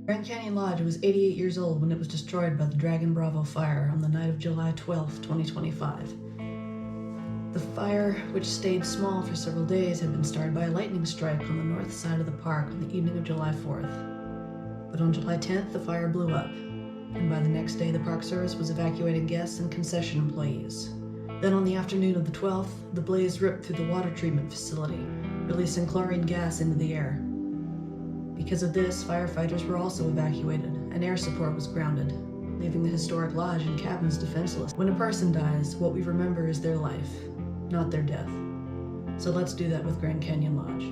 Grand Canyon Lodge was 88 years old when it was destroyed by the Dragon Bravo fire on the night of July 12, 2025. The fire, which stayed small for several days, had been started by a lightning strike on the north side of the park on the evening of July 4th. But on July 10th, the fire blew up, and by the next day the Park Service was evacuating guests and concession employees. Then on the afternoon of the 12th, the blaze ripped through the water treatment facility, releasing chlorine gas into the air. Because of this, firefighters were also evacuated, and air support was grounded, leaving the historic lodge and cabins defenseless. When a person dies, what we remember is their life, not their death. So let's do that with Grand Canyon Lodge.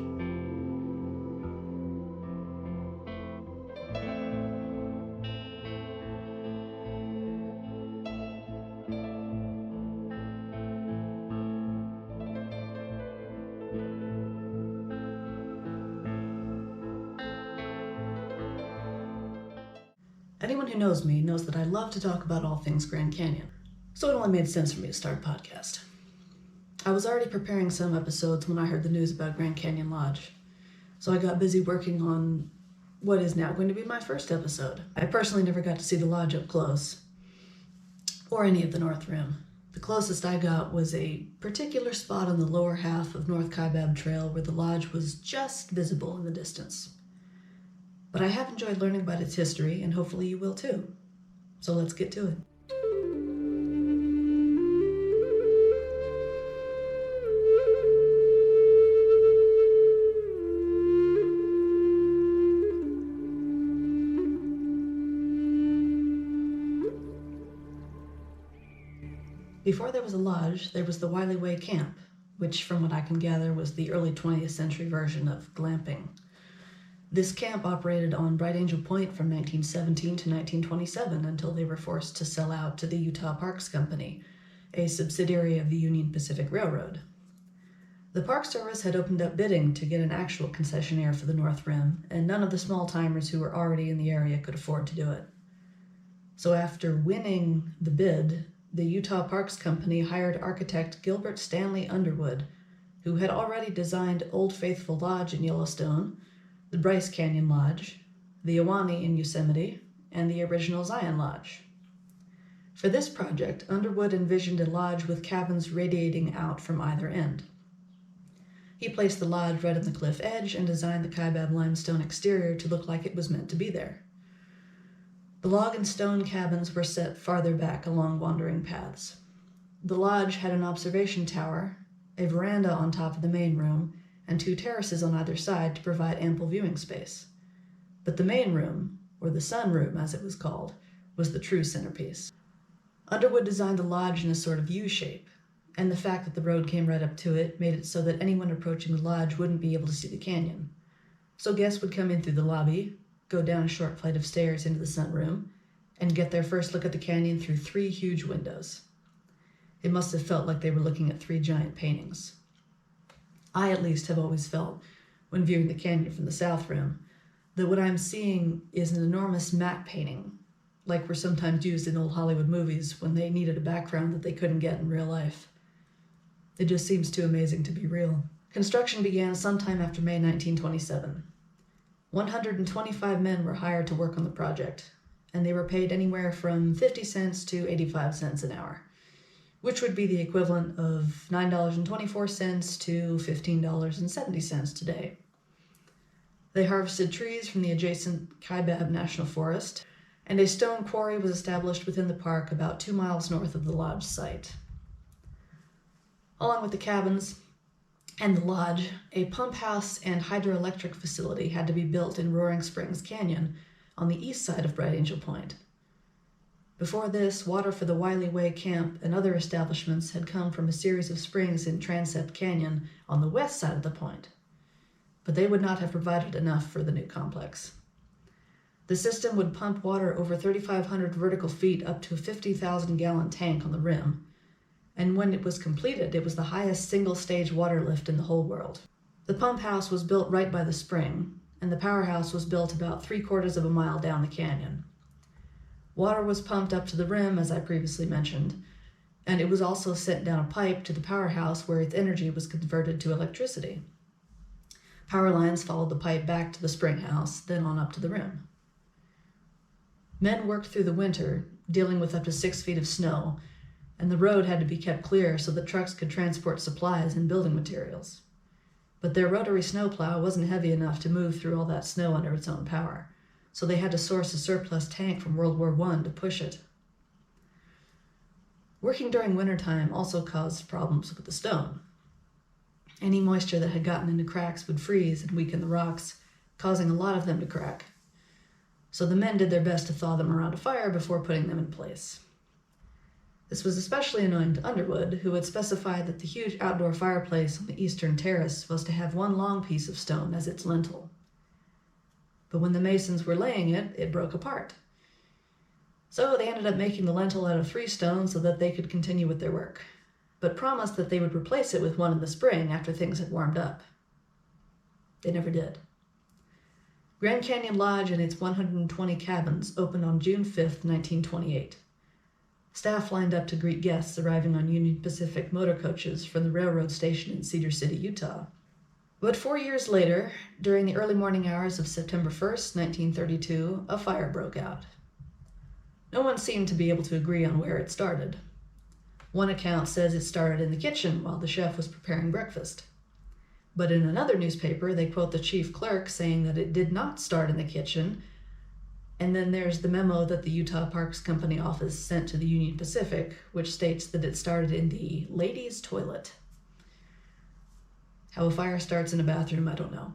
Anyone who knows me knows that I love to talk about all things Grand Canyon, so it only made sense for me to start a podcast. I was already preparing some episodes when I heard the news about Grand Canyon Lodge, so I got busy working on what is now going to be my first episode. I personally never got to see the lodge up close, or any of the North Rim. The closest I got was a particular spot on the lower half of North Kaibab Trail where the lodge was just visible in the distance. But I have enjoyed learning about its history, and hopefully you will too. So let's get to it. Before there was a lodge, there was the Wiley Way Camp, which from what I can gather was the early 20th century version of glamping. This camp operated on Bright Angel Point from 1917 to 1927 until they were forced to sell out to the Utah Parks Company, a subsidiary of the Union Pacific Railroad. The Park Service had opened up bidding to get an actual concessionaire for the North Rim, and none of the small-timers who were already in the area could afford to do it. So after winning the bid, the Utah Parks Company hired architect Gilbert Stanley Underwood, who had already designed Old Faithful Lodge in Yellowstone, the Bryce Canyon Lodge, the Ahwahnee in Yosemite, and the original Zion Lodge. For this project, Underwood envisioned a lodge with cabins radiating out from either end. He placed the lodge right on the cliff edge and designed the Kaibab limestone exterior to look like it was meant to be there. The log and stone cabins were set farther back along wandering paths. The lodge had an observation tower, a veranda on top of the main room, and two terraces on either side to provide ample viewing space. But the main room, or the sun room as it was called, was the true centerpiece. Underwood designed the lodge in a sort of U-shape, and the fact that the road came right up to it made it so that anyone approaching the lodge wouldn't be able to see the canyon. So guests would come in through the lobby, go down a short flight of stairs into the sunroom, and get their first look at the canyon through 3 huge windows. It must have felt like they were looking at 3 giant paintings. I, at least, have always felt, when viewing the canyon from the South Rim, that what I'm seeing is an enormous matte painting, like were sometimes used in old Hollywood movies when they needed a background that they couldn't get in real life. It just seems too amazing to be real. Construction began sometime after May 1927. 125 men were hired to work on the project, and they were paid anywhere from 50 cents to 85 cents an hour, which would be the equivalent of $9.24 to $15.70 today. They harvested trees from the adjacent Kaibab National Forest, and a stone quarry was established within the park about 2 miles north of the lodge site. Along with the cabins and the lodge, a pump house and hydroelectric facility had to be built in Roaring Springs Canyon on the east side of Bright Angel Point. Before this, water for the Wiley Way Camp and other establishments had come from a series of springs in Transept Canyon on the west side of the point, but they would not have provided enough for the new complex. The system would pump water over 3,500 vertical feet up to a 50,000-gallon tank on the rim, and when it was completed, it was the highest single-stage water lift in the whole world. The pump house was built right by the spring, and the powerhouse was built about 3/4 of a mile down the canyon. Water was pumped up to the rim, as I previously mentioned, and it was also sent down a pipe to the powerhouse where its energy was converted to electricity. Power lines followed the pipe back to the spring house, then on up to the rim. Men worked through the winter, dealing with up to 6 feet of snow, and the road had to be kept clear so that trucks could transport supplies and building materials. But their rotary snowplow wasn't heavy enough to move through all that snow under its own power, so they had to source a surplus tank from World War I to push it. Working during wintertime also caused problems with the stone. Any moisture that had gotten into cracks would freeze and weaken the rocks, causing a lot of them to crack. So the men did their best to thaw them around a fire before putting them in place. This was especially annoying to Underwood, who had specified that the huge outdoor fireplace on the eastern terrace was to have one long piece of stone as its lintel. But when the masons were laying it, it broke apart. So they ended up making the lintel out of 3 stones so that they could continue with their work, but promised that they would replace it with one in the spring after things had warmed up. They never did. Grand Canyon Lodge and its 120 cabins opened on June 5, 1928. Staff lined up to greet guests arriving on Union Pacific motor coaches from the railroad station in Cedar City, Utah. But 4 years later, during the early morning hours of September 1st, 1932, a fire broke out. No one seemed to be able to agree on where it started. One account says it started in the kitchen while the chef was preparing breakfast. But in another newspaper, they quote the chief clerk saying that it did not start in the kitchen. And then there's the memo that the Utah Parks Company office sent to the Union Pacific, which states that it started in the ladies' toilet. How a fire starts in a bathroom, I don't know.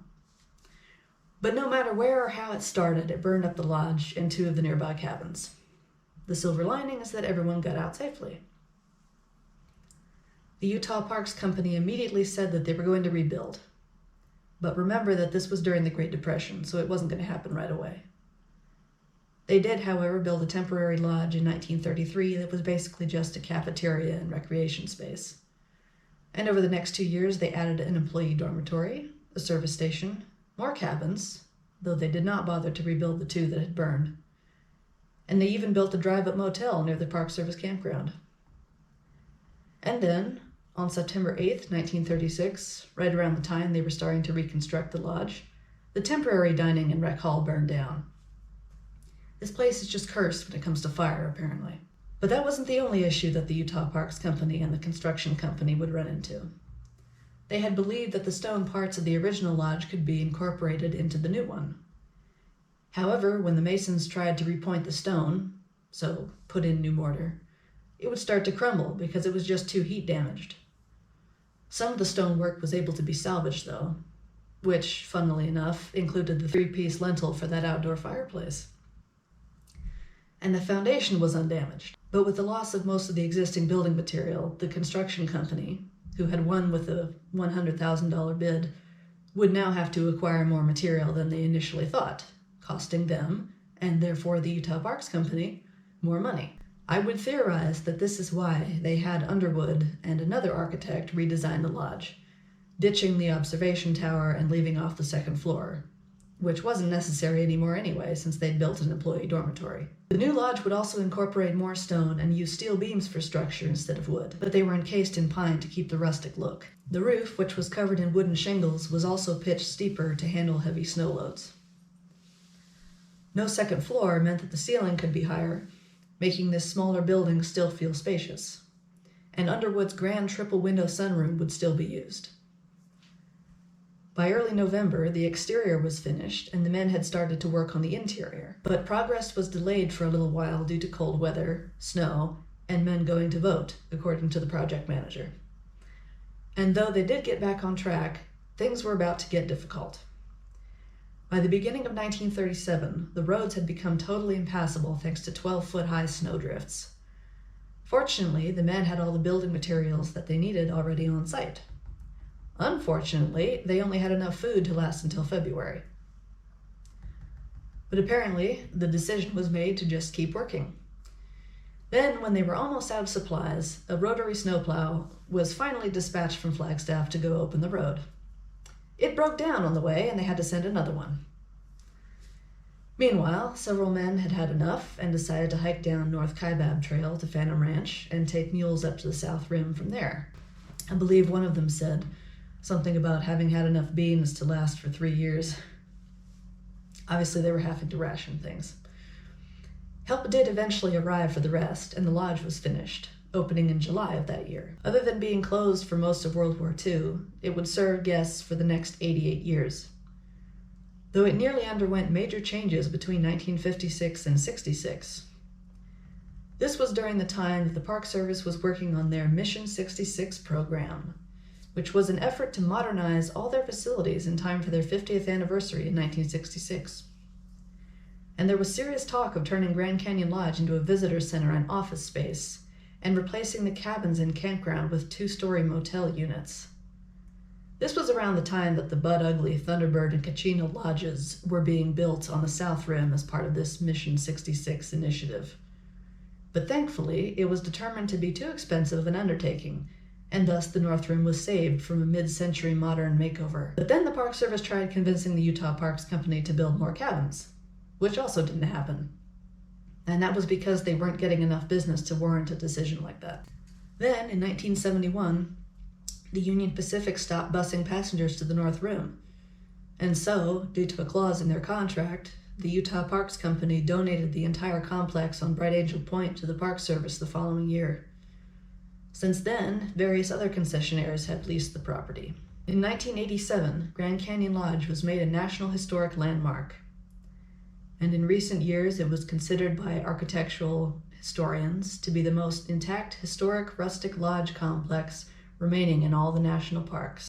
But no matter where or how it started, it burned up the lodge and 2 of the nearby cabins. The silver lining is that everyone got out safely. The Utah Parks Company immediately said that they were going to rebuild. But remember that this was during the Great Depression, so it wasn't going to happen right away. They did, however, build a temporary lodge in 1933 that was basically just a cafeteria and recreation space. And over the next 2 years, they added an employee dormitory, a service station, more cabins, though they did not bother to rebuild the 2 that had burned. And they even built a drive-up motel near the Park Service campground. And then, on September 8th, 1936, right around the time they were starting to reconstruct the lodge, the temporary dining and rec hall burned down. This place is just cursed when it comes to fire, apparently. But that wasn't the only issue that the Utah Parks Company and the construction company would run into. They had believed that the stone parts of the original lodge could be incorporated into the new one. However, when the masons tried to repoint the stone, so put in new mortar, it would start to crumble because it was just too heat damaged. Some of the stonework was able to be salvaged, though, which, funnily enough, included the 3-piece lintel for that outdoor fireplace. And the foundation was undamaged. But with the loss of most of the existing building material, the construction company, who had won with a $100,000 bid, would now have to acquire more material than they initially thought, costing them, and therefore the Utah Parks Company, more money. I would theorize that this is why they had Underwood and another architect redesign the lodge, ditching the observation tower and leaving off the 2nd floor, which wasn't necessary anymore anyway since they'd built an employee dormitory. The new lodge would also incorporate more stone and use steel beams for structure instead of wood, but they were encased in pine to keep the rustic look. The roof, which was covered in wooden shingles, was also pitched steeper to handle heavy snow loads. No 2nd floor meant that the ceiling could be higher, making this smaller building still feel spacious. And Underwood's grand triple-window sunroom would still be used. By early November, the exterior was finished and the men had started to work on the interior, but progress was delayed for a little while due to cold weather, snow, and men going to vote, according to the project manager. And though they did get back on track, things were about to get difficult. By the beginning of 1937, the roads had become totally impassable thanks to 12-foot-high snowdrifts. Fortunately, the men had all the building materials that they needed already on site. Unfortunately, they only had enough food to last until February. But apparently, the decision was made to just keep working. Then, when they were almost out of supplies, a rotary snowplow was finally dispatched from Flagstaff to go open the road. It broke down on the way, and they had to send another one. Meanwhile, several men had had enough and decided to hike down North Kaibab Trail to Phantom Ranch and take mules up to the South Rim from there. I believe one of them said something about having had enough beans to last for 3 years. Obviously, they were having to ration things. Help did eventually arrive for the rest, and the lodge was finished, opening in July of that year. Other than being closed for most of World War II, it would serve guests for the next 88 years. Though it nearly underwent major changes between 1956 and 66. This was during the time that the Park Service was working on their Mission 66 program, which was an effort to modernize all their facilities in time for their 50th anniversary in 1966. And there was serious talk of turning Grand Canyon Lodge into a visitor center and office space, and replacing the cabins and campground with 2-story motel units. This was around the time that the Bud Ugly, Thunderbird, and Kachina lodges were being built on the South Rim as part of this Mission 66 initiative. But thankfully, it was determined to be too expensive an undertaking, and thus the North Rim was saved from a mid-century modern makeover. But then the Park Service tried convincing the Utah Parks Company to build more cabins, which also didn't happen. And that was because they weren't getting enough business to warrant a decision like that. Then, in 1971, the Union Pacific stopped busing passengers to the North Rim. And so, due to a clause in their contract, the Utah Parks Company donated the entire complex on Bright Angel Point to the Park Service the following year. Since then, various other concessionaires have leased the property. In 1987, Grand Canyon Lodge was made a National Historic Landmark. And in recent years, it was considered by architectural historians to be the most intact historic rustic lodge complex remaining in all the national parks.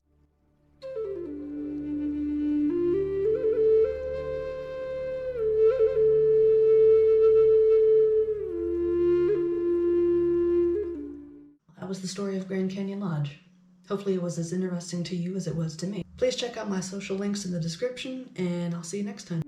That was the story of Grand Canyon Lodge. Hopefully it was as interesting to you as it was to me. Please check out my social links in the description, and I'll see you next time.